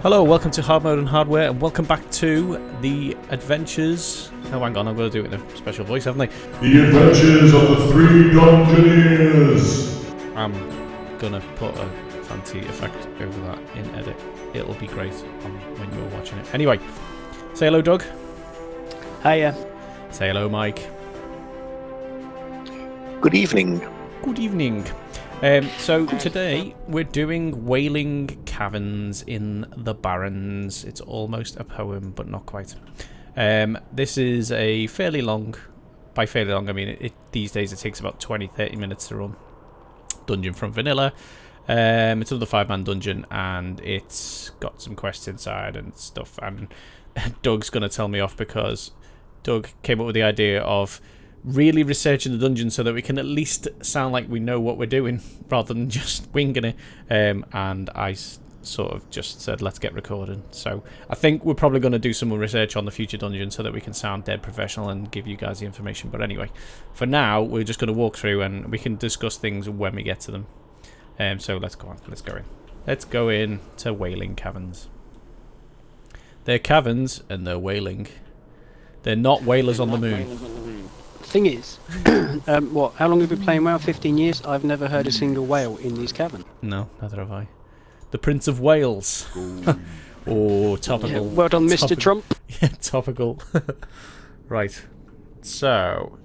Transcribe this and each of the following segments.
Hello, welcome to Hard Mode and Hardware, and welcome back to the adventures. Oh, hang on, I'm going to do it in a special voice, haven't I? The adventures of the three Dungeoneers. I'm going to put a fancy effect over that in edit. It'll be great when you're watching it. Anyway, say hello, Doug. Hiya. Say hello, Mike. Good evening. Good evening. So today we're doing Wailing Caverns in the Barrens. It's almost a poem, but not quite. This is a fairly long, by fairly long I mean these days it takes about 20-30 minutes to run. Dungeon from vanilla. It's another 5-man dungeon, and it's got some quests inside and stuff. And Doug's going to tell me off because Doug came up with the idea of really researching the dungeon so that we can at least sound like we know what we're doing rather than just winging it. And I sort of just said, let's get recording. So I think we're probably going to do some more research on the future dungeon so that we can sound dead professional and give you guys the information. But anyway, for now, we're just going to walk through and we can discuss things when we get to them. So let's go on. Let's go in. Let's go in to Wailing Caverns. They're caverns and they're wailing. They're not whalers on the moon. Thing is, what? How long have you been playing WoW? 15 years. I've never heard a single whale in these caverns. No, neither have I. The Prince of Wales. Oh, topical. Yeah, well done, Mr. Trump. Yeah, topical. Right. So,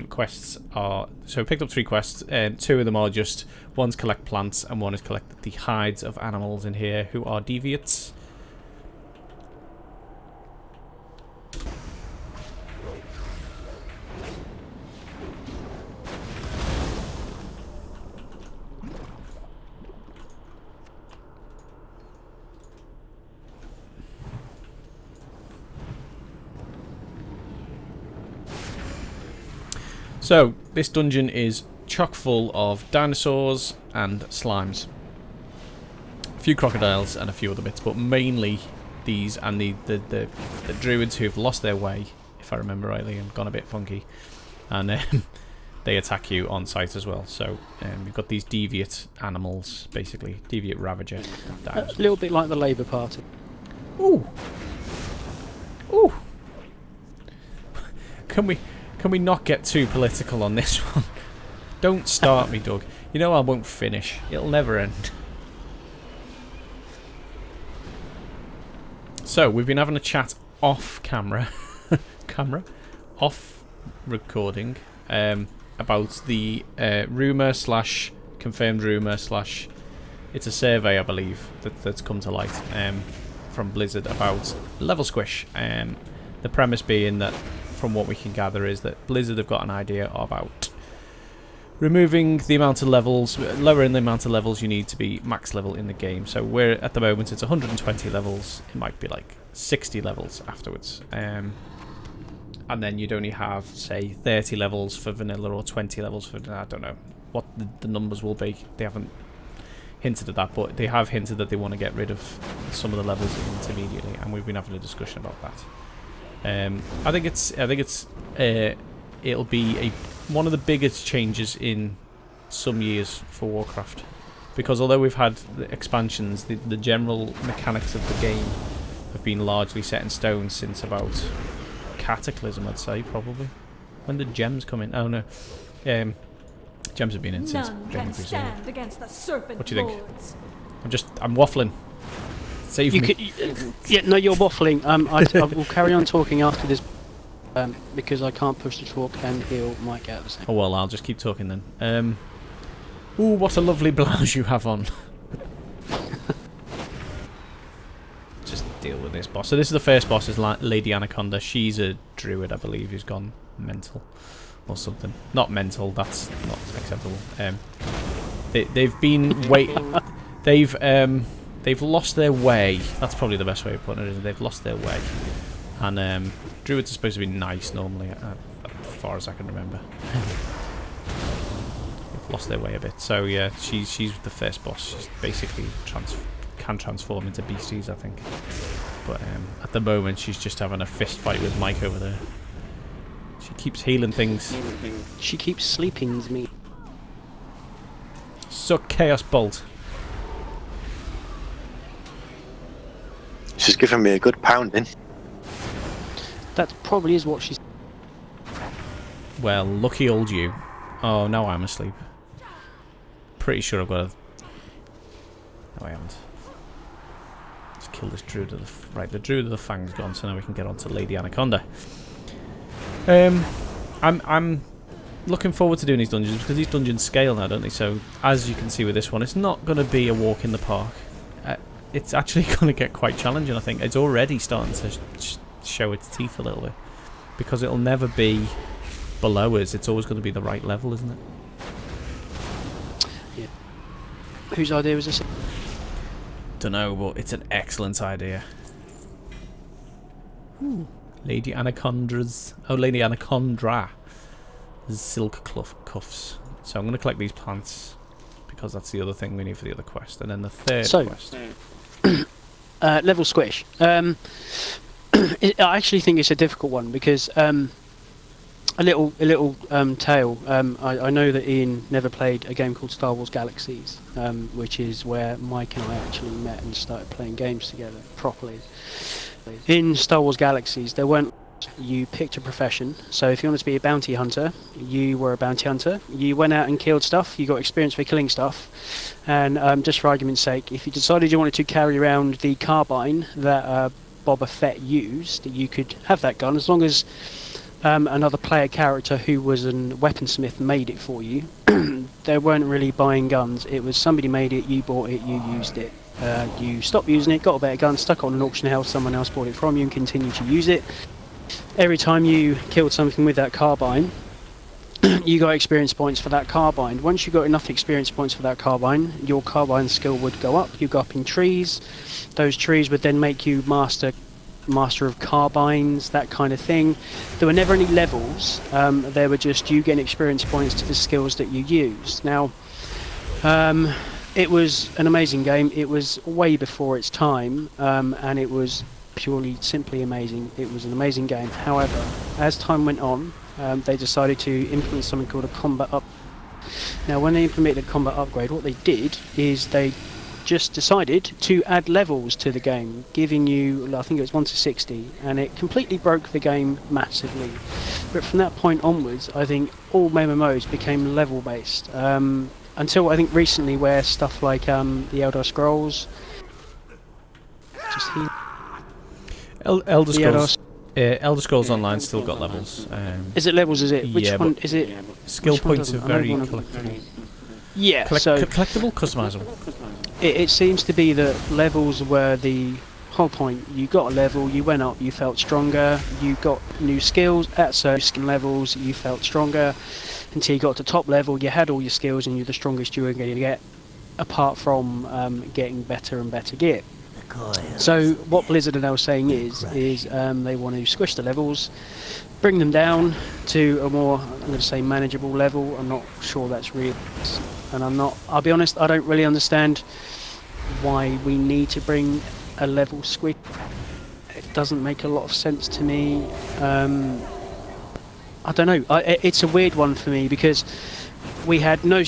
quests are... So, we picked up 3 quests. 2 of them are just... One's collect plants, and one is collect the hides of animals in here who are deviates. So, this dungeon is chock full of dinosaurs and slimes. A few crocodiles and a few other bits, but mainly these and the druids who've lost their way, if I remember rightly, and gone a bit funky. And they attack you on sight as well. So, you've got these deviate animals, basically. Deviate ravager. A little bit like the Labour Party. Ooh! Ooh! Can we not get too political on this one? Don't start me, Doug. You know I won't finish. It'll never end. So, we've been having a chat off camera. Off recording. About the rumour / confirmed rumour / it's a survey, I believe, that's come to light from Blizzard about level squish. The premise being that, from what we can gather, is that Blizzard have got an idea about removing the amount of levels, lowering the amount of levels you need to be max level in the game. So we're at the moment it's 120 levels. It might be like 60 levels afterwards, and then you'd only have, say, 30 levels for vanilla or 20 levels for, I don't know what the numbers will be. They haven't hinted at that, but they have hinted that they want to get rid of some of the levels immediately, and we've been having a discussion about that. I think it'll be one of the biggest changes in some years for Warcraft, because although we've had the expansions, the general mechanics of the game have been largely set in stone since about Cataclysm, I'd say, probably. When did gems come in? Oh no, gems have been in since. None can stand against the serpent. What do you think? I'm waffling. Save me. Yeah, no, you're waffling. I will carry on talking after this, because I can't push the talk and he'll might get at the same. Oh well, I'll just keep talking then. Ooh, what a lovely blouse you have on. Just deal with this boss. So this is the first boss, is Lady Anaconda. She's a druid, I believe, who's gone mental or something. Not mental. That's not acceptable. They've been They've lost their way. That's probably the best way of putting it, is they've lost their way. And druids are supposed to be nice normally, as far as I can remember. They've lost their way a bit. So yeah, she's the first boss. She's basically can transform into beasties, I think. But at the moment, she's just having a fist fight with Mike over there. She keeps healing things. She keeps sleeping me. Suck Chaos Bolt. She's giving me a good pounding. That probably is what she's. Well, lucky old you. Oh, now I'm asleep. Pretty sure I've got a... No, I haven't. Let's kill this Druid of the... Right, the Druid of the Fang's gone, so now we can get on to Lady Anaconda. I'm looking forward to doing these dungeons, because these dungeons scale now, don't they? So, as you can see with this one, it's not going to be a walk in the park. It's actually going to get quite challenging, I think. It's already starting to show its teeth a little bit. Because it'll never be below us. It's always going to be the right level, isn't it? Yeah. Whose idea was this? Dunno, but it's an excellent idea. Ooh. Lady Anacondra's... Oh, Lady Anacondra's silk cuffs. So I'm going to collect these plants, because that's the other thing we need for the other quest. And then the third quest. Level squish. I actually think it's a difficult one, because a little tale. I know that Ian never played a game called Star Wars Galaxies, which is where Mike and I actually met and started playing games together properly. In Star Wars Galaxies, there weren't. You picked a profession. So if you wanted to be a bounty hunter, you were a bounty hunter. You went out and killed stuff. You got experience for killing stuff. And just for argument's sake, if you decided you wanted to carry around the carbine that Boba Fett used, you could have that gun as long as another player character who was a weaponsmith made it for you. They weren't really buying guns. It was somebody made it, you bought it, you used it. You stopped using it, got a better gun, stuck it on an auction house, someone else bought it from you and continued to use it. Every time you killed something with that carbine, you got experience points for that carbine. Once you got enough experience points for that carbine, your carbine skill would go up. You go up in trees. Those trees would then make you master of carbines, that kind of thing. There were never any levels. They were just you getting experience points to the skills that you used. Now, it was an amazing game. It was way before its time, and it was simply amazing. It was an amazing game. However, as time went on, they decided to implement something called a combat up. Now, when they implemented a combat upgrade, what they did is they just decided to add levels to the game, giving you, I think it was 1 to 60, and it completely broke the game massively. But from that point onwards, I think all MMOs became level based, until I think recently, where stuff like the Elder Scrolls, Elder Scrolls Online still got levels. Is it levels? Is it? Which one is it? Skill points are very collectible. Yeah, collectible, customizable. It seems to be that levels were the whole point. You got a level, you went up, you felt stronger, you got new skills. At certain levels, you felt stronger until you got to top level. You had all your skills and you're the strongest you were going to get, apart from getting better and better gear. So what Blizzard are now saying is they want to squish the levels, bring them down to a more, I'm going to say, manageable level. I'm not sure that's real, and I'll be honest, I don't really understand why we need to bring a level squish. It doesn't make a lot of sense to me. I don't know. It's a weird one for me, because we had no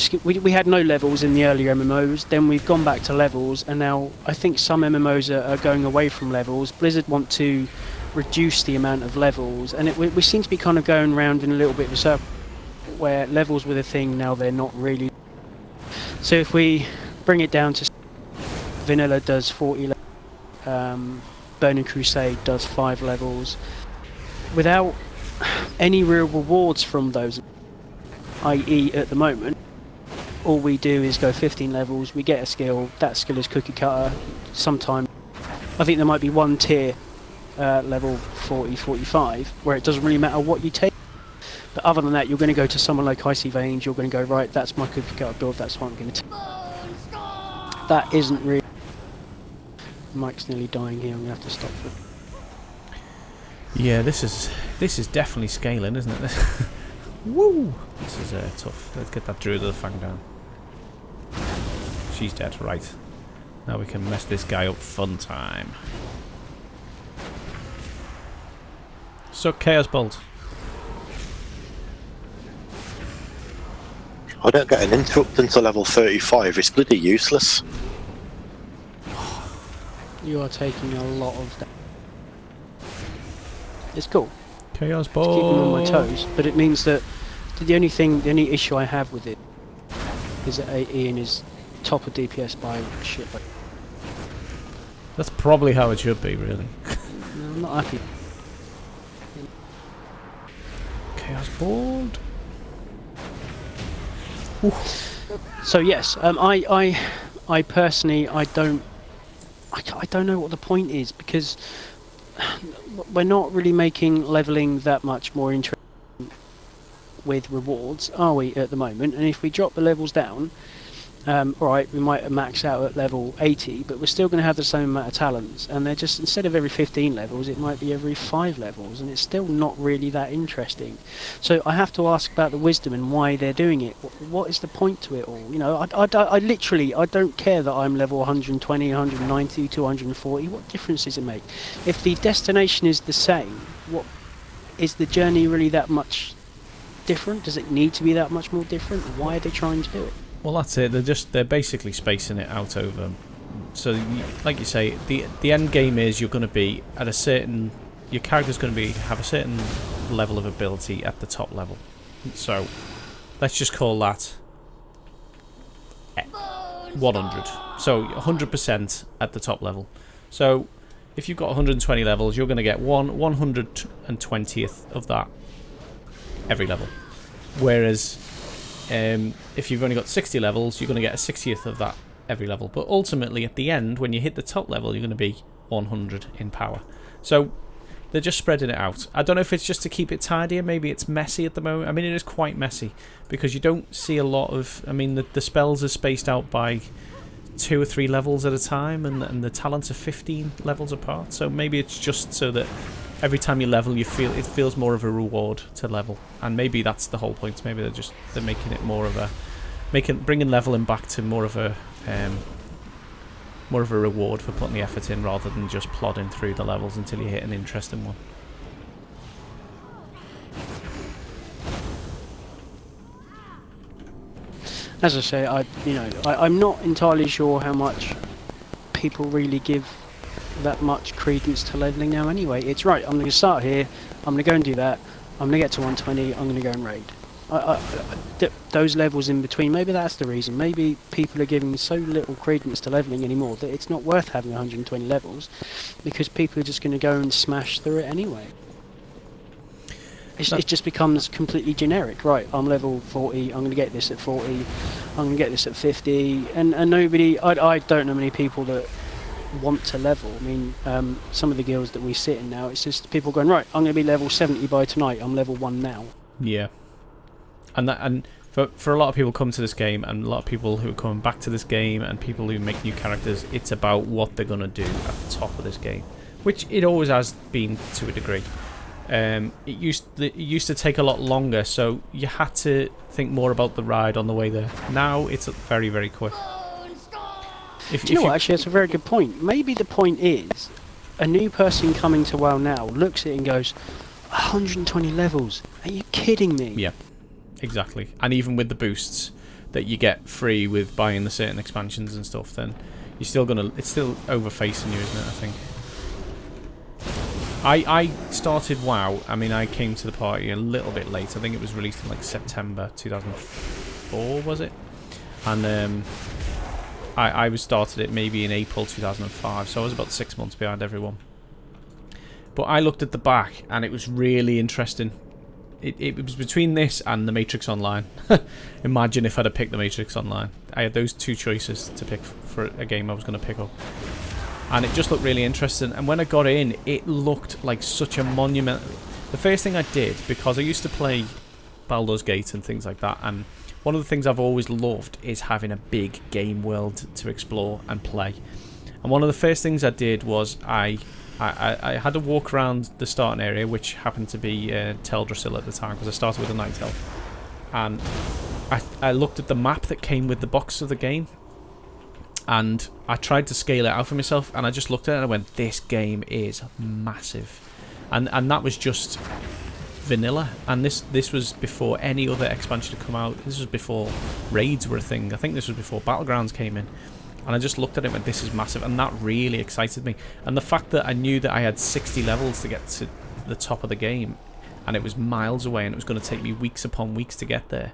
levels in the earlier MMOs, then we've gone back to levels, and now I think some MMOs are going away from levels. Blizzard want to reduce the amount of levels, and we seem to be kind of going around in a little bit of a circle, where levels were the thing, now they're not really. So if we bring it down to Vanilla does 40 levels, Burning Crusade does 5 levels, without any real rewards from those, i.e. at the moment all we do is go 15 levels, we get a skill, that skill is cookie cutter. Sometimes I think there might be one tier, level 40, 45, where it doesn't really matter what you take, but other than that you're going to go to someone like Icy Veins, you're going to go, right, that's my cookie cutter build, that's what I'm going to take. That isn't really. Mike's nearly dying here, I'm going to have to stop for. Yeah, this is definitely scaling, isn't it? Woo! This is tough. Let's get that Druid of the Fang down. She's dead, right. Now we can mess this guy up fun time. So, Chaos Bolt. I don't get an interrupt until level 35, it's bloody useless. You are taking a lot of damage. It's cool. Chaos It's Ball. keeping me on my toes, but it means that the only issue I have with it is that Ian is top of DPS by shit. That's probably how it should be, really. No, I'm not happy. Chaos Board. So yes, I personally I don't know what the point is, because we're not really making leveling that much more interesting with rewards, are we, at the moment? And if we drop the levels down, alright, we might max out at level 80, but we're still going to have the same amount of talents, and they're just, instead of every 15 levels, it might be every 5 levels, and it's still not really that interesting. So I have to ask about the wisdom and why they're doing it. What is the point to it all? You know, I literally, I don't care that I'm level 120, 190, 240. What difference does it make? If the destination is the same, what is the journey really that much different? Does it need to be that much more different? Why are they trying to do it? Well, that's it. They're basically spacing it out over. So, like you say, the end game is you're going to be at a certain. Your character's going to have a certain level of ability at the top level. So, let's just call that 100. So 100% at the top level. So, if you've got 120 levels, you're going to get 120th of that every level. Whereas if you've only got 60 levels, you're going to get a 60th of that every level. But ultimately, at the end, when you hit the top level, you're going to be 100 in power. So they're just spreading it out. I don't know if it's just to keep it tidier. Maybe it's messy at the moment. I mean, it is quite messy because you don't see a lot of... I mean, the spells are spaced out by 2 or 3 levels at a time, and the talents are 15 levels apart. So maybe it's just so that every time you level, it feels more of a reward to level, and maybe that's the whole point. Maybe they're making it more of a bringing leveling back to more of a reward for putting the effort in, rather than just plodding through the levels until you hit an interesting one. As I say, I'm not entirely sure how much people really give that much credence to leveling now anyway. It's right, I'm going to start here, I'm going to go and do that, I'm going to get to 120, I'm going to go and raid. Those levels in between, maybe that's the reason. Maybe people are giving so little credence to leveling anymore that it's not worth having 120 levels, because people are just going to go and smash through it anyway. It just becomes completely generic. Right, I'm level 40, I'm going to get this at 40, I'm going to get this at 50, and nobody... I don't know many people that want to level. I mean, some of the guilds that we sit in now, it's just people going, right, I'm going to be level 70 by tonight, I'm level 1 now. Yeah. And for a lot of people come to this game, and a lot of people who are coming back to this game, and people who make new characters, it's about what they're going to do at the top of this game, which it always has been to a degree. It used to take a lot longer, so you had to think more about the ride on the way there. Now it's very, very quick. Do you know what, actually, that's a very good point. Maybe the point is, a new person coming to WoW now looks at it and goes, 120 levels? Are you kidding me? Yeah, exactly. And even with the boosts that you get free with buying the certain expansions and stuff, then you're still gonna... It's still overfacing you, isn't it, I think? I started WoW, I mean, I came to the party a little bit late. I think it was released in like September 2004, was it? And I started it maybe in April 2005, so I was about 6 months behind everyone. But I looked at the back, and it was really interesting. It was between this and the Matrix Online. Imagine if I'd have picked the Matrix Online. I had those two choices to pick for a game I was going to pick up. And it just looked really interesting. And when I got in, it looked like such a monument. The first thing I did, because I used to play Baldur's Gate and things like that, and one of the things I've always loved is having a big game world to explore and play. And one of the first things I did was I had to walk around the starting area, which happened to be Teldrassil at the time, because I started with a Night Elf. And I looked at the map that came with the box of the game, and I tried to scale it out for myself, and I just looked at it and I went, this game is massive. And that was just vanilla, and this was before any other expansion had come out. This was before raids were a thing. I think this was before Battlegrounds came in. And I just looked at it and went, this is massive, and that really excited me. And the fact that I knew that I had 60 levels to get to the top of the game, and it was miles away, and it was going to take me weeks upon weeks to get there,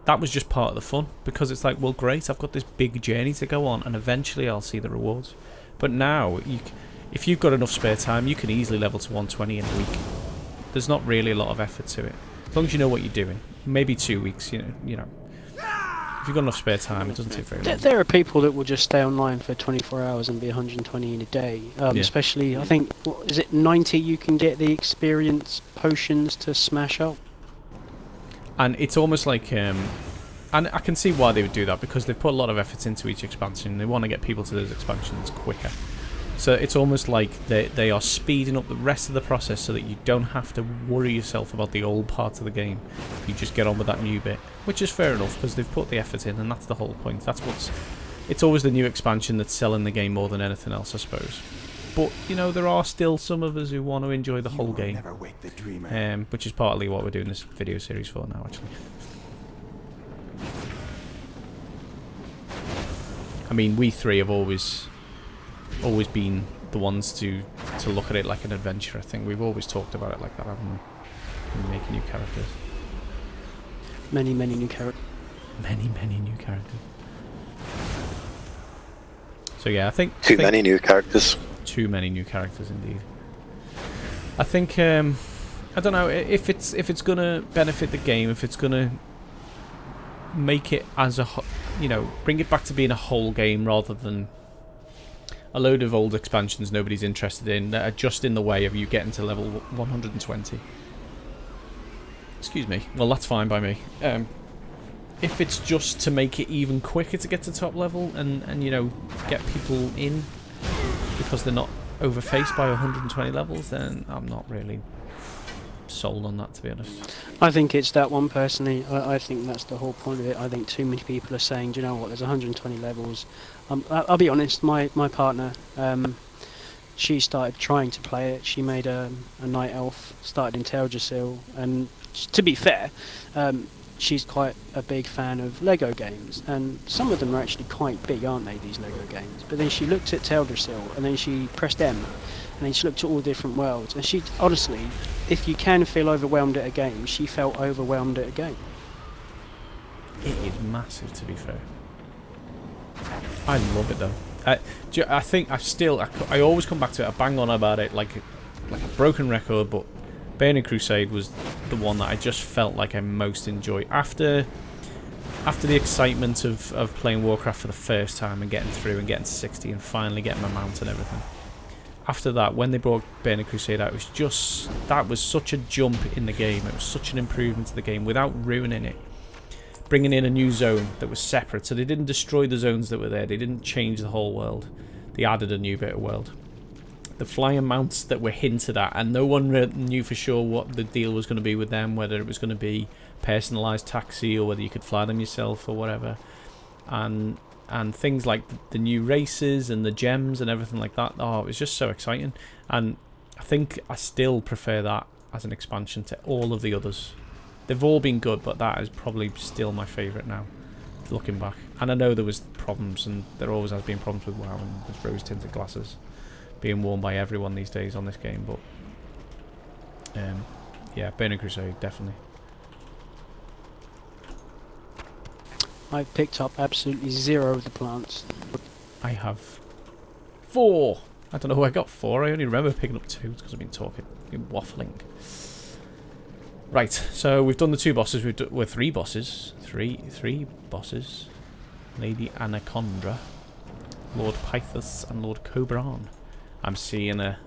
that was just part of the fun, because it's like, well, great, I've got this big journey to go on, and eventually I'll see the rewards. But now, if you've got enough spare time, you can easily level to 120 in a week. There's not really a lot of effort to it, as long as you know what you're doing. Maybe 2 weeks, you know. If you've got enough spare time, it doesn't take very long. There are people that will just stay online for 24 hours and be 120 in a day. Especially, I think, what, is it 90 you can get the experience potions to smash up? And it's almost like, and I can see why they would do that, because they've put a lot of effort into each expansion. They want to get people to those expansions quicker. So it's almost like they are speeding up the rest of the process so that you don't have to worry yourself about the old parts of the game. You just get on with that new bit, which is fair enough, because they've put the effort in, and that's the whole point. It's always the new expansion that's selling the game more than anything else, I suppose. But, you know, there are still some of us who want to enjoy the whole game, which is partly what we're doing this video series for now, actually. I mean, we three have always been the ones to look at it like an adventure. I think we've always talked about it like that, haven't we? We make new characters. Many new characters. Many new characters. So yeah, I think Too many new characters. Too many new characters indeed. I think I don't know if it's gonna benefit the game, if it's gonna make it as a bring it back to being a whole game rather than a load of old expansions nobody's interested in that are just in the way of you getting to level 120. Excuse me. Well, that's fine by me. If it's just to make it even quicker to get to top level and you know, get people in because they're not overfaced by 120 levels, then I'm not really sold on that, to be honest. I think it's that one personally. I think that's the whole point of it. I think too many people are saying, do you know what, there's 120 levels. I'll be honest, my partner, she started trying to play it. She made a night elf, started in Teldrassil, and to be fair, she's quite a big fan of Lego games, and some of them are actually quite big, aren't they, these Lego games? But then she looked at Teldrassil, and then she pressed M, and then she looked at all the different worlds, and she, honestly, if you can feel overwhelmed at a game, she felt overwhelmed at a game. It is massive, to be fair. I love it though. I think I always come back to it. I bang on about it like a broken record, but Burning Crusade was the one that I just felt like I most enjoyed after the excitement of playing Warcraft for the first time and getting through and getting to 60 and finally getting my mount and everything. After that, when they brought Burning Crusade out, that was such a jump in the game. It was such an improvement to the game without ruining it. Bringing in a new zone that was separate, so they didn't destroy the zones that were there. They didn't change the whole world. They added a new bit of world. The flying mounts that were hinted at, and no one knew for sure what the deal was going to be with them, whether it was going to be personalised taxi or whether you could fly them yourself or whatever. And things like the new races and the gems and everything like that. Oh, it was just so exciting. And I think I still prefer that as an expansion to all of the others. They've all been good, but that is probably still my favourite now, looking back. And I know there was problems, and there always has been problems with WoW and with rose-tinted glasses being worn by everyone these days on this game, but yeah, Burning Crusade, definitely. I've picked up absolutely 0 of the plants. I have 4. I don't know who I got 4. I only remember picking up 2 because I've been talking, waffling. Right, so we've done the 2 bosses. We're 3 bosses. Three bosses. Lady Anacondra, Lord Pythos, and Lord Cobran. I'm seeing a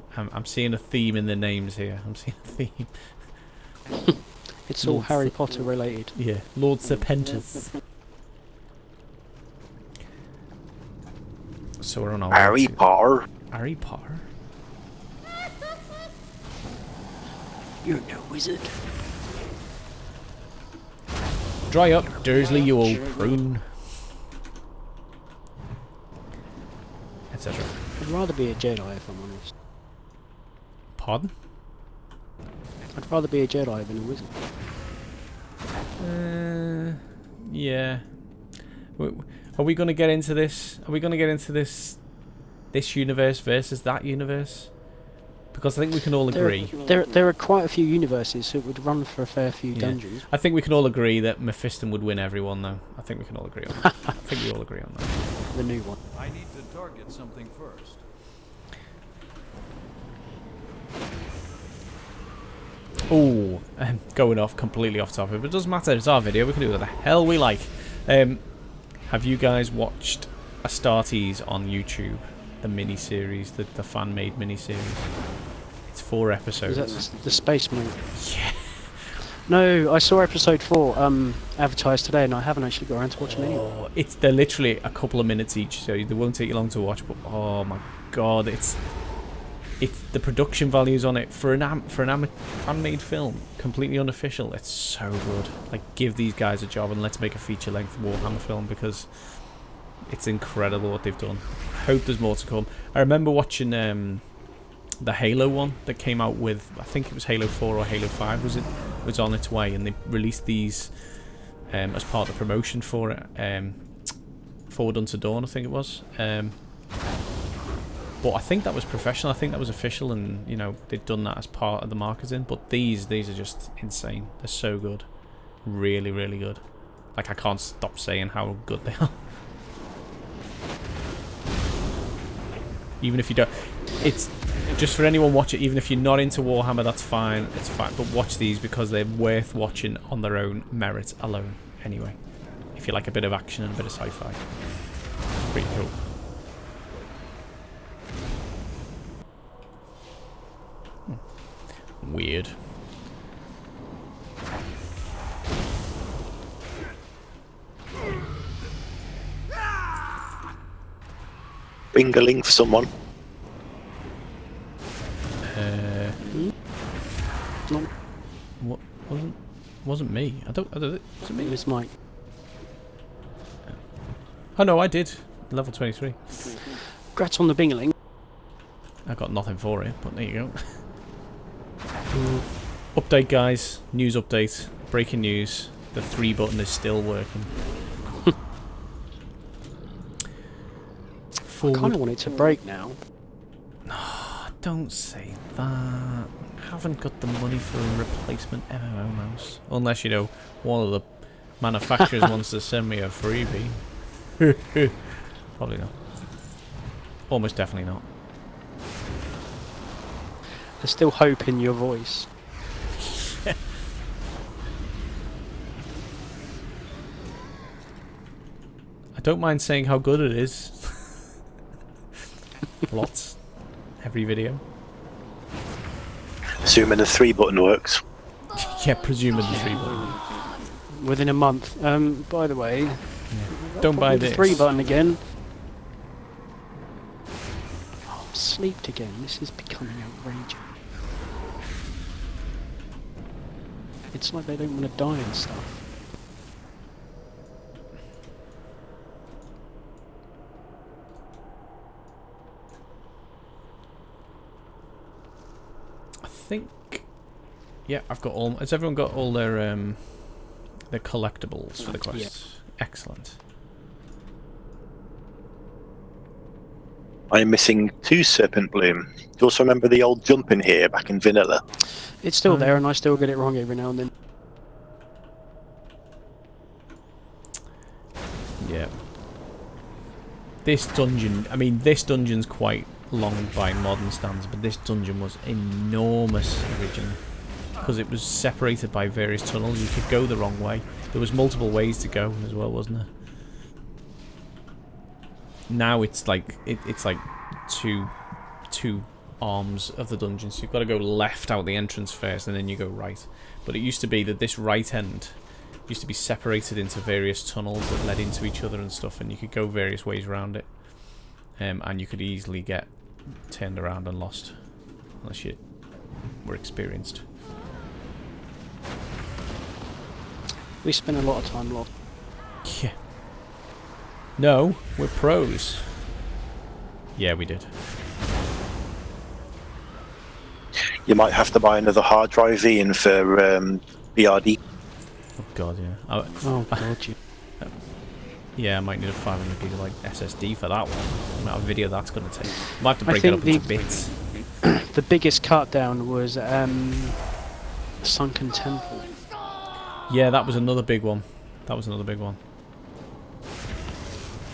theme in the names here. I'm seeing a theme. It's all Harry Potter related. Yeah, Lord Serpentus. So we're on our Harry Potter. Harry Potter. You're no wizard. Dry up, Dursley, you old prune. Etc. I'd rather be a Jedi if I'm honest. Pardon? I'd rather be a Jedi than a wizard. Yeah. Are we going to get into this? Are we going to get into this universe versus that universe? Because I think we can all agree. There are quite a few universes, so it would run for a fair few dungeons. I think we can all agree that Mephiston would win everyone, though. I think we can all agree on that. I think we all agree on that. The new one. I need to target something first. Oh, going off completely off topic, but it doesn't matter. It's our video. We can do what the hell we like. Have you guys watched Astartes on YouTube? The mini-series, the fan-made mini-series. It's 4 episodes. Is that the space movie? Yeah. No, I saw episode 4 advertised today, and I haven't actually got around to watching it anyway. They're literally a couple of minutes each, so they won't take you long to watch. But oh my god, it's the production values on it for an fan-made film, completely unofficial. It's so good. Like, give these guys a job and let's make a feature-length Warhammer film, because it's incredible what they've done. I hope there's more to come. I remember watching the Halo one that came out with, I think it was Halo 4 or Halo 5 was on its way, and they released these as part of the promotion for it. Forward Unto Dawn, I think it was. But I think that was professional. I think that was official, and you know they'd done that as part of the marketing. But these are just insane. They're so good, really, really good. Like, I can't stop saying how good they are. Even if you don't, it's just for anyone watch it. Even if you're not into Warhammer, that's fine. It's fine. But watch these because they're worth watching on their own merit alone. Anyway, if you like a bit of action and a bit of sci-fi, pretty cool. Weird. Bingaling for someone. What wasn't me? I don't. Was it me? It was Mike. Oh no, I did. Level 23. Congrats on the Bingaling. I got nothing for it, but there you go. Update, guys. News update. Breaking news. The 3 button is still working. I kind of want it to break now. Don't say that. Haven't got the money for a replacement MMO mouse. Unless, you know, one of the manufacturers wants to send me a freebie. Probably not. Almost definitely not. There's still hope in your voice. I don't mind saying how good it is. Lots. Every video. Assuming the 3 button works. Yeah, presumably the 3 button. Within a month. By the way, Don't buy the this. 3 button again. Oh, I'm sleeped again. This is becoming outrageous. It's like they don't want to die and stuff. I think. Yeah, I've got all. Has everyone got all their collectibles for the quests? Yeah. Excellent. I'm missing 2 Serpent Bloom. Do you also remember the old jump in here back in Vanilla? It's still there, and I still get it wrong every now and then. Yeah. This dungeon. I mean, this dungeon's quite long by modern standards, but this dungeon was enormous originally because it was separated by various tunnels. You could go the wrong way. There was multiple ways to go as well, wasn't there? Now it's like it's like two arms of the dungeon, so you've got to go left out the entrance first, and then you go right. But it used to be that this right end used to be separated into various tunnels that led into each other and stuff, and you could go various ways around it, and you could easily get turned around and lost unless you were experienced. We spent a lot of time lost. Yeah. No, we're pros. Yeah, we did. You might have to buy another hard drive in for BRD. Oh god, yeah. Oh god, you. Yeah, I might need a 500 gigabyte SSD for that one. The amount of video that's going to take. Might have to break it think up into bits. The biggest cut down was Sunken Temple. Yeah, that was another big one. That was another big one.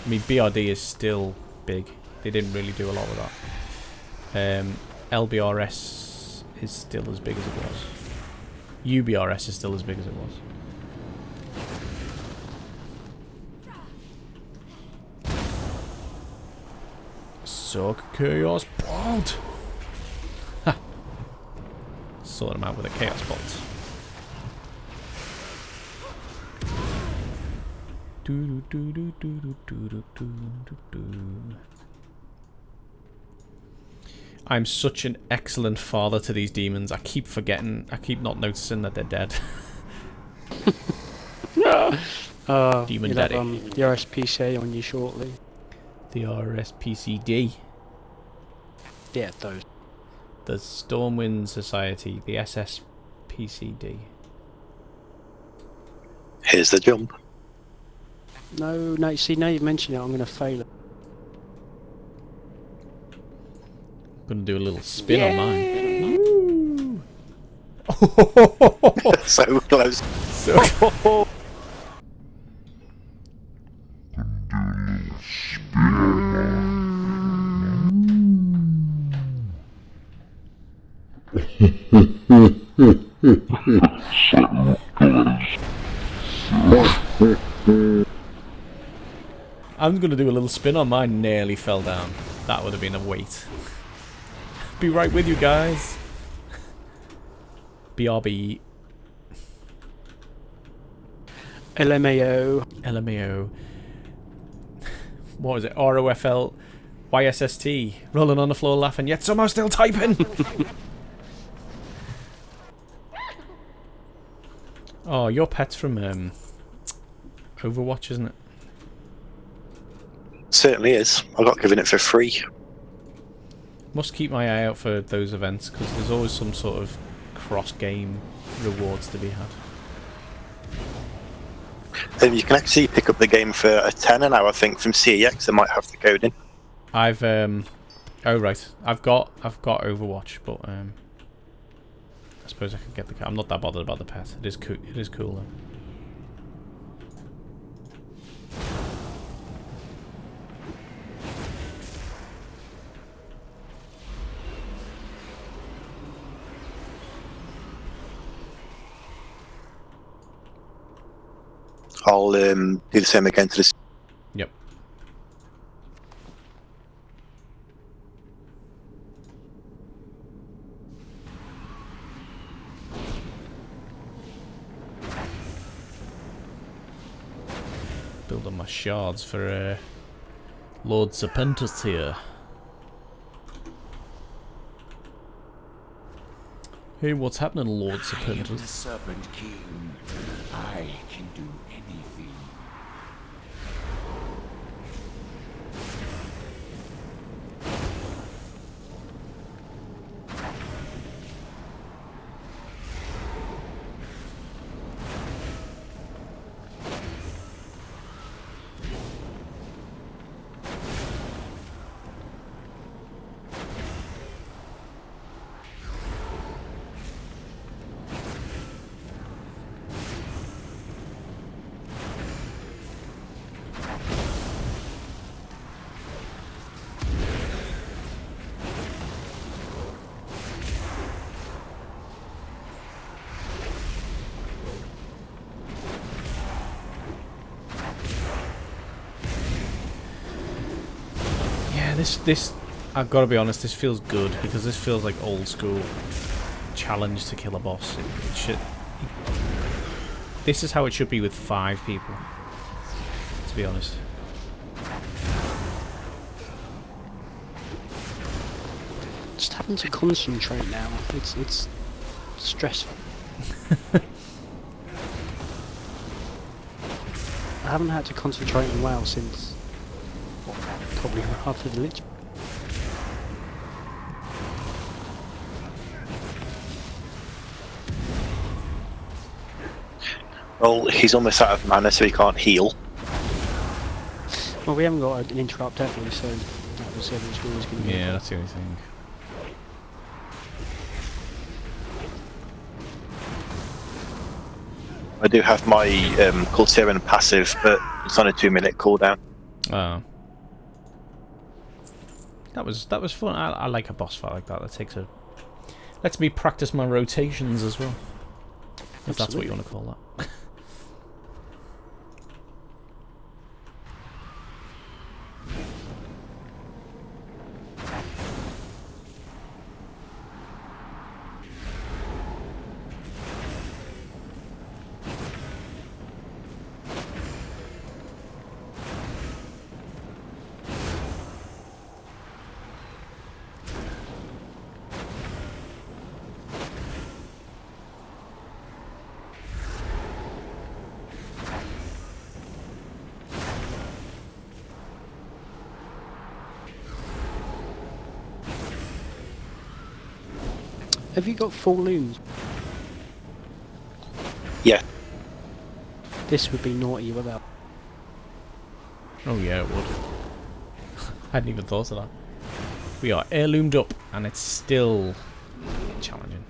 I mean, BRD is still big. They didn't really do a lot with that. LBRS is still as big as it was. UBRS is still as big as it was. Suck Chaos Bolt! Ha! Sort him out with a Chaos Bolt. I'm such an excellent father to these demons. I keep forgetting, I keep not noticing that they're dead. Demon Daddy. The RSPCA on you shortly. The RSPCD. Yeah, those. The Stormwind Society. The SSPCD. Here's the jump. No, see, now you've mentioned it, I'm going to fail it. I'm going to do a little spin on mine. So close. So I'm going to do a little spin on mine. Nearly fell down. That would have been a weight. Be right with you guys. BRB. LMAO. LMAO. What was it? ROFL. YSST. Rolling on the floor laughing, yet somehow still typing. Oh, your pet's from Overwatch, isn't it? Certainly is. I got given it for free. Must keep my eye out for those events, because there's always some sort of cross-game rewards to be had. You can actually pick up the game for a tenner now, I think, from CEX. They might have the code in. I've oh right, I've got Overwatch, but I suppose I could get the. I'm not that bothered about the pet. It is cool. It is cool though. I'll do the same again to this. Yep. Build on my shards for Lord Serpentus here. Hey, what's happening, Lord Serpentus? I am the Serpent King. I can do anything. This, I've got to be honest, this feels good, because this feels like old school challenge to kill a boss. It should, this is how it should be with 5 people, to be honest. Just having to concentrate now. It's stressful. I haven't had to concentrate in WoW since probably after the Lich. Well, he's almost out of mana, so he can't heal. Well, we haven't got an interrupt, have we? So that was always going to be. Yeah, that's the only thing. I do have my Culturian passive, but it's on a 2-minute cooldown. Oh. That was fun. I like a boss fight like that. That takes a lets me practice my rotations as well. If that's what you want to call that. Have you got full loons? Yeah. This would be naughty without. Oh yeah, it would. I hadn't even thought of that. We are heirloomed up, and it's still challenging.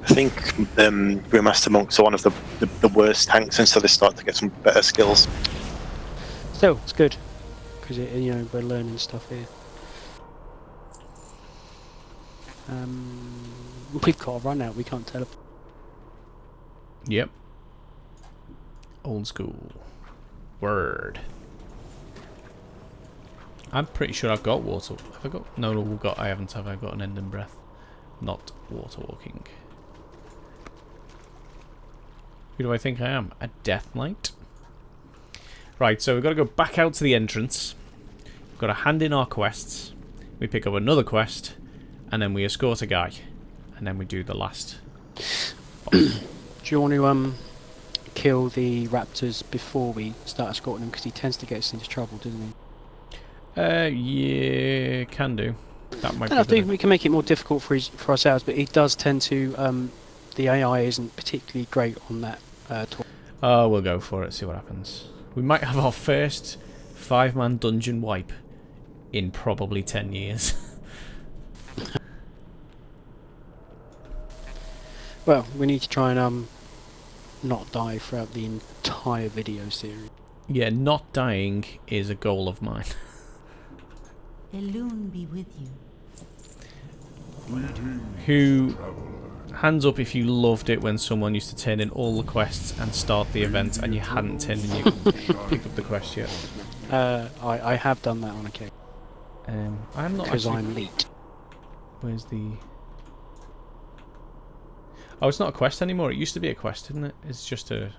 I think Brewmaster Monks are one of the worst tanks, and so they start to get some better skills. Still, it's good because we're learning stuff here. We've got a run out. We can't tell. Yep. Old school. Word. I'm pretty sure I've got water. Have I got? No, I haven't. Have I got an ending breath? Not water walking. Who do I think I am? A Death Knight? Right, so we've got to go back out to the entrance. We've got to hand in our quests. We pick up another quest. And then we escort a guy. And then we do the last boss. Do you want to kill the raptors before we start escorting him? Because he tends to get us into trouble, doesn't he? Yeah, can do. That might I be think we can make it more difficult for ourselves, but he does tend to... the AI isn't particularly great on that talk. Oh, we'll go for it, see what happens. We might have our first 5-man dungeon wipe in probably 10 years. Well, we need to try and not die throughout the entire video series. Yeah, not dying is a goal of mine. Elune be with you. Who... Hands up if you loved it when someone used to turn in all the quests and start the event and you hadn't turned in your picked up the quest yet. I have done that on occasion. I'm not because actually... I'm elite. Where's the... Oh, it's not a quest anymore. It used to be a quest, didn't it? It's just a...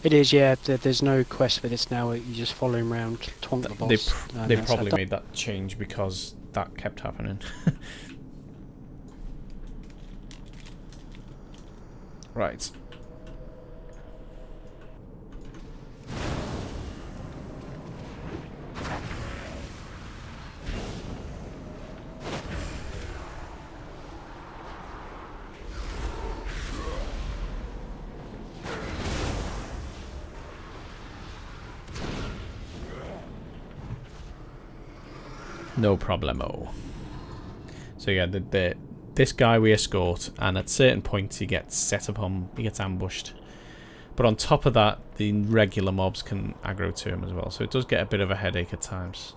It is, yeah. There's no quest for this now. You just follow him around, twonk the boss. They probably made that change because that kept happening. Right. No problemo. So yeah, this guy we escort, and at certain points he gets set upon, he gets ambushed. But on top of that, the regular mobs can aggro to him as well, so it does get a bit of a headache at times.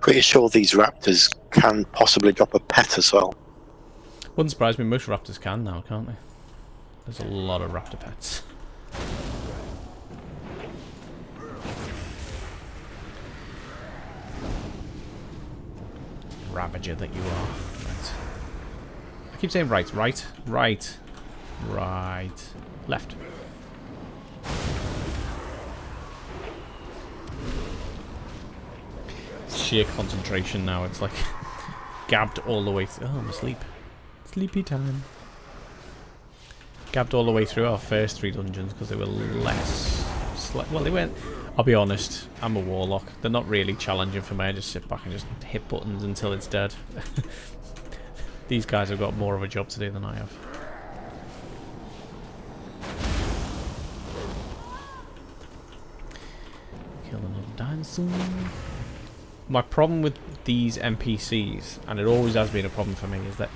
Pretty sure these raptors can possibly drop a pet as well. Wouldn't surprise me, most raptors can now, can't they? There's a lot of raptor pets. Ravager that you are. Right. I keep saying right. Left. Sheer concentration now. It's like gabbed all the way through. Oh, I'm asleep. Sleepy time. Gabbed all the way through our first 3 dungeons because they were less... well, they weren't... I'll be honest, I'm a warlock. They're not really challenging for me. I just sit back and just hit buttons until it's dead. These guys have got more of a job to do than I have. Kill another dinosaur. My problem with these NPCs, and it always has been a problem for me, is that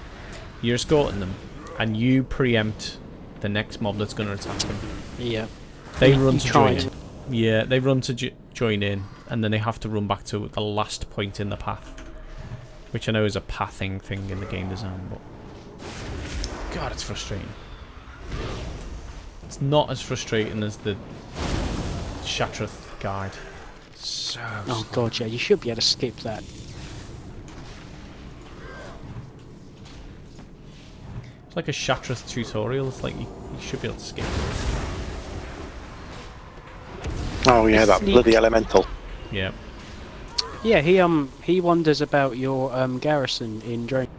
you're escorting them and you preempt the next mob that's going to attack them. Yeah. They run to join in. Yeah, they run to join in, and then they have to run back to the last point in the path, which I know is a pathing thing in the game design, but God, it's frustrating. It's not as frustrating as the Shatrath guide. So Oh god, yeah, you should be able to skip that. it's like a Shatrath tutorial. It's like you should be able to skip it. Oh yeah, that bloody elemental. Yeah. Yeah, he wonders about your garrison in Drain.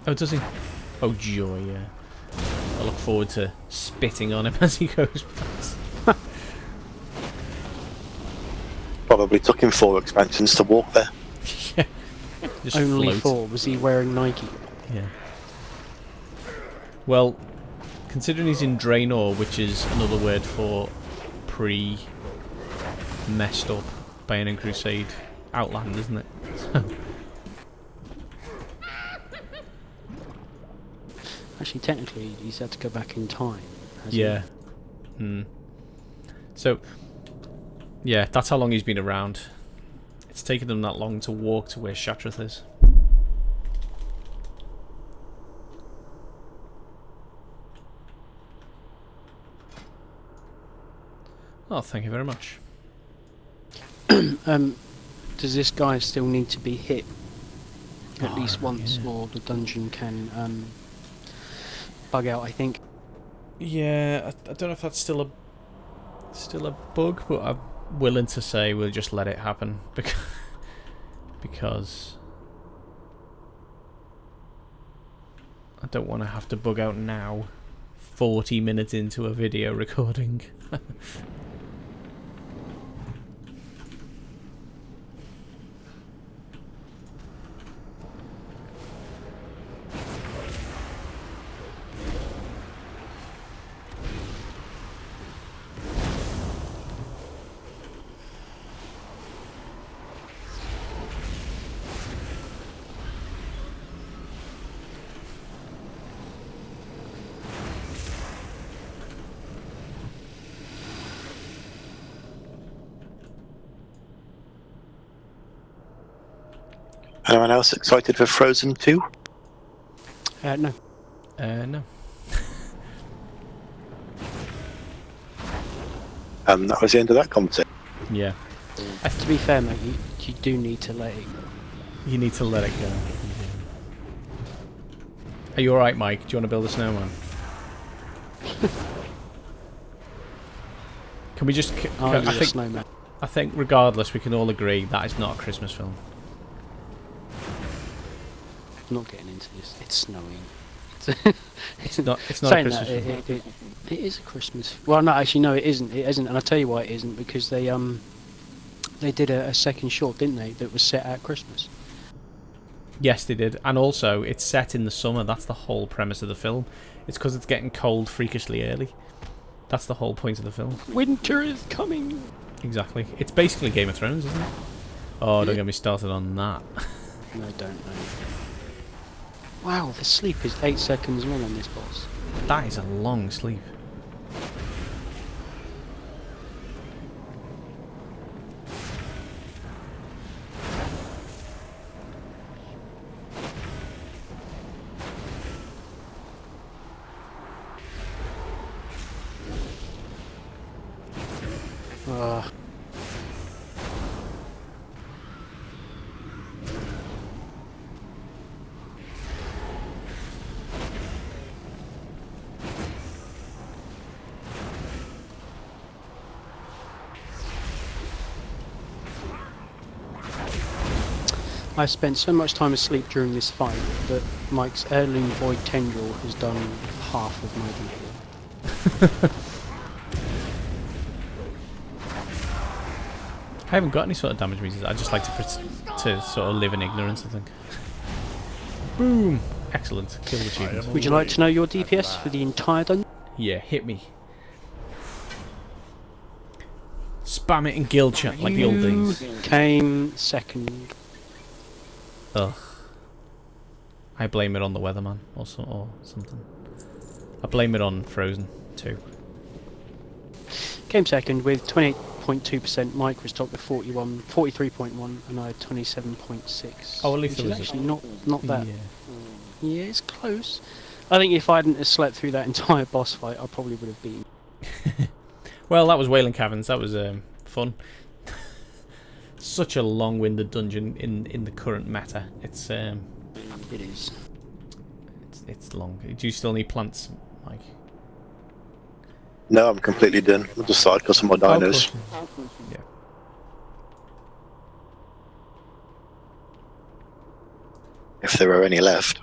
Oh, does he? Oh, joy, yeah. I look forward to spitting on him as he goes past. Probably took him 4 expansions to walk there. Yeah. Just Only float. 4. Was he wearing Nike? Yeah. Well, considering he's in Draenor, which is another word for messed up Burning Crusade Outland, isn't it? Actually, technically, he's had to go back in time. Hasn't Yeah. So, yeah, that's how long he's been around. It's taken them that long to walk to where Shatrath is. Oh, thank you very much. he? Does this guy still need to be hit at least once, yeah. or the dungeon can bug out? I think. Yeah, I don't know if that's still a bug, but I'm willing to say we'll just let it happen because I don't want to have to bug out now, 40 minutes into a video recording. Anyone else excited for Frozen 2? No. No. That was the end of that conversation. Yeah. To be fair, mate, you do need to let it. You need to let it go. Are you alright, Mike? Do you want to build a snowman? Can we just... Snowman. I think regardless we can all agree that is not a Christmas film. I'm not getting into this. It's snowing. It's not a Saying Christmas that, film. it is a Christmas. Well, no, actually, no, it isn't. It isn't, and I'll tell you why it isn't. Because they did a second short, didn't they? That was set at Christmas. Yes, they did. And also, it's set in the summer. That's the whole premise of the film. It's because it's getting cold freakishly early. That's the whole point of the film. Winter is coming. Exactly. It's basically Game of Thrones, isn't it? Oh, don't get me started on that. No, don't know. Wow, the sleep is 8 seconds long on this boss. That is a long sleep. I spent so much time asleep during this fight that Mike's heirloom void tendril has done half of my DPS. I haven't got any sort of damage meters. I just like to sort of live in ignorance, I think. Boom! Excellent. Kill achievement. Would you like to know your DPS for the entire dungeon? Yeah, hit me. Spam it in guild chat like the old days. Came second. Ugh. I blame it on the weatherman or something. I blame it on Frozen too. Came second with 28.2%. Mike was top with 43.1, and I had 27.6. Oh, at least which it is was actually not that. Yeah. Yeah, it's close. I think if I hadn't have slept through that entire boss fight, I probably would have beaten. Well, that was Wailing Caverns. That was fun. Such a long-winded dungeon in the current meta. It's It is. it's long. Do you still need plants, Mike? No, I'm completely done. I'll just side cut some more Oh, of dinos. course. Yeah. If there are any left.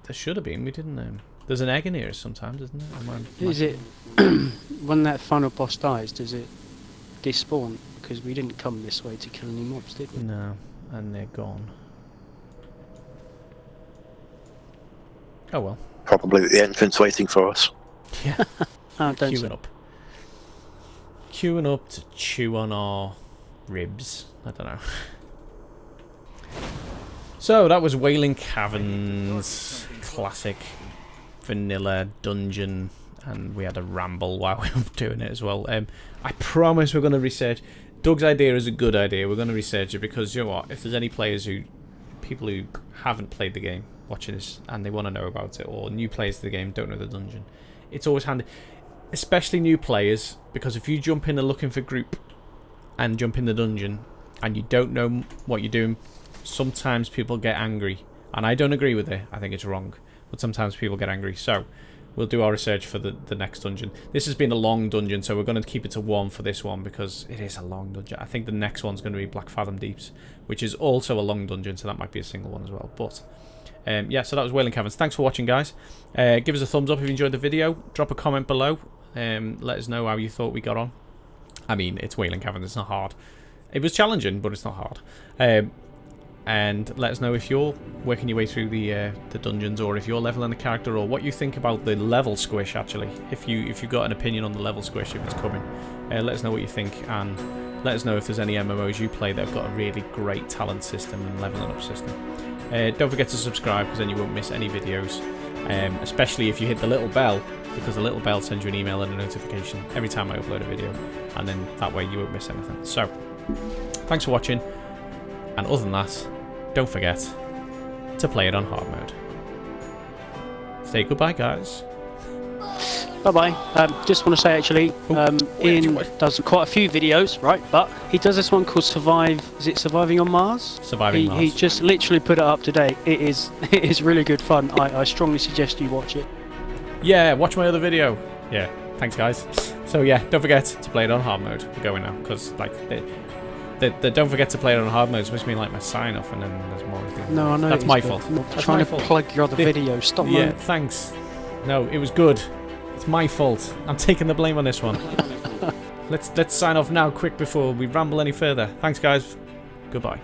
There should have been. We didn't. There's an egg in here sometimes, isn't there? Is it when that final boss dies? Does it despawn? Because we didn't come this way to kill any mobs, did we? No, and they're gone. Oh well. Probably at the entrance waiting for us. Yeah. Oh, don't Queuing say. up. Queuing up to chew on our ribs. I don't know. So that was Wailing Caverns, classic vanilla dungeon, and we had a ramble while we were doing it as well. I promise we're going to research. Doug's idea is a good idea. We're going to research it because, you know what, if there's any people who haven't played the game watching this and they want to know about it, or new players to the game don't know the dungeon, it's always handy, especially new players, because if you jump in and looking for group and jump in the dungeon and you don't know what you're doing, sometimes people get angry, and I don't agree with it. I think it's wrong, but sometimes people get angry. So we'll do our research for the next dungeon. This has been a long dungeon, so we're going to keep it to 1 for this one because it is a long dungeon. I think the next one's going to be Black Fathom Deeps, which is also a long dungeon, so that might be a single one as well. But yeah, so that was Wailing Caverns. Thanks for watching, guys. Give us a thumbs up if you enjoyed the video. Drop a comment below. Let us know how you thought we got on. I mean, it's Wailing Caverns. It's not hard. It was challenging, but it's not hard. And let us know if you're working your way through the dungeons, or if you're leveling a character, or what you think about the level squish. Actually, if you've got an opinion on the level squish, if it's coming, let us know what you think, and let us know if there's any MMOs you play that have got a really great talent system and leveling up system. Don't forget to subscribe, because then you won't miss any videos, especially if you hit the little bell, because the little bell sends you an email and a notification every time I upload a video, and then that way you won't miss anything. So thanks for watching, and other than that, don't forget to play it on hard mode. Say goodbye, guys. Bye-bye. Just want to say, actually, Ian does quite a few videos, right? But he does this one called Survive. Is it Surviving on Mars? Surviving Mars. He just literally put it up today. It is really good fun. I strongly suggest you watch it. Yeah, watch my other video. Yeah, thanks, guys. So yeah, don't forget to play it on hard mode. We're going now, because like the don't forget to play it on hard mode is supposed to be like my sign off, and then there's more. No, I know. That's my fault. I'm That's trying my to fault. plug your other video. Stop. Yeah, thanks. No, it was good. It's my fault. I'm taking the blame on this one. Let's sign off now, quick, before we ramble any further. Thanks, guys. Goodbye.